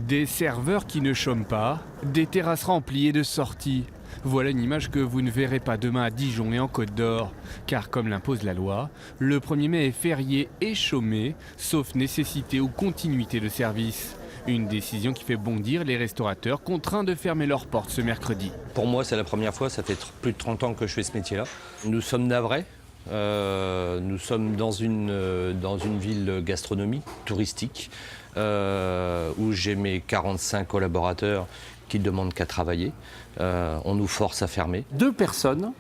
Des serveurs qui ne chôment pas, des terrasses remplies et de sorties. Voilà une image que vous ne verrez pas demain à Dijon et en Côte d'Or. Car comme l'impose la loi, le 1er mai est férié et chômé, sauf nécessité ou continuité de service. Une décision qui fait bondir les restaurateurs contraints de fermer leurs portes ce mercredi. Pour moi, c'est la première fois, ça fait plus de 30 ans que je fais ce métier-là. Nous sommes navrés. Nous sommes dans une ville gastronomique, touristique, où j'ai mes 45 collaborateurs qui ne demandent qu'à travailler. On nous force à fermer. 2 personnes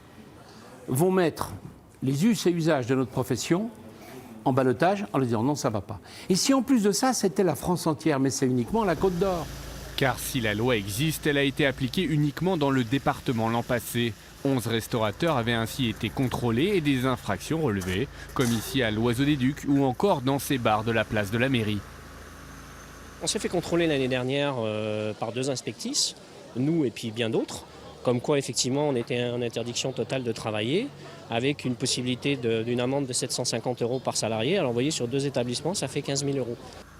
vont mettre les us et usages de notre profession en ballottage en leur disant non, ça ne va pas. Et si en plus de ça, c'était la France entière, mais c'est uniquement la Côte d'Or. Car si la loi existe, elle a été appliquée uniquement dans le département l'an passé. 11 restaurateurs avaient ainsi été contrôlés et des infractions relevées, comme ici à l'Oiseau des Ducs ou encore dans ces bars de la place de la mairie. On s'est fait contrôler l'année dernière par 2 inspectrices, nous et puis bien d'autres, comme quoi effectivement on était en interdiction totale de travailler, avec une possibilité d'une amende de 750 € par salarié. Alors vous voyez, sur 2 établissements, ça fait 15 000 €.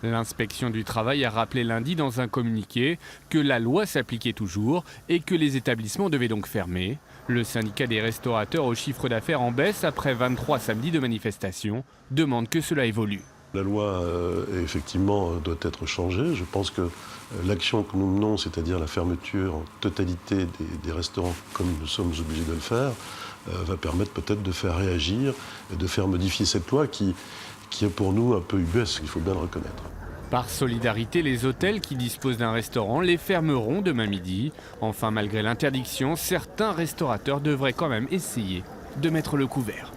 L'inspection du travail a rappelé lundi dans un communiqué que la loi s'appliquait toujours et que les établissements devaient donc fermer. Le syndicat des restaurateurs au chiffre d'affaires en baisse après 23 samedis de manifestations demande que cela évolue. La loi, effectivement, doit être changée. Je pense que l'action que nous menons, c'est-à-dire la fermeture en totalité des restaurants, comme nous sommes obligés de le faire, va permettre peut-être de faire réagir et de faire modifier cette loi qui est pour nous un peu ubuesque, il faut bien le reconnaître. Par solidarité, les hôtels qui disposent d'un restaurant les fermeront demain midi. Enfin, malgré l'interdiction, certains restaurateurs devraient quand même essayer de mettre le couvert.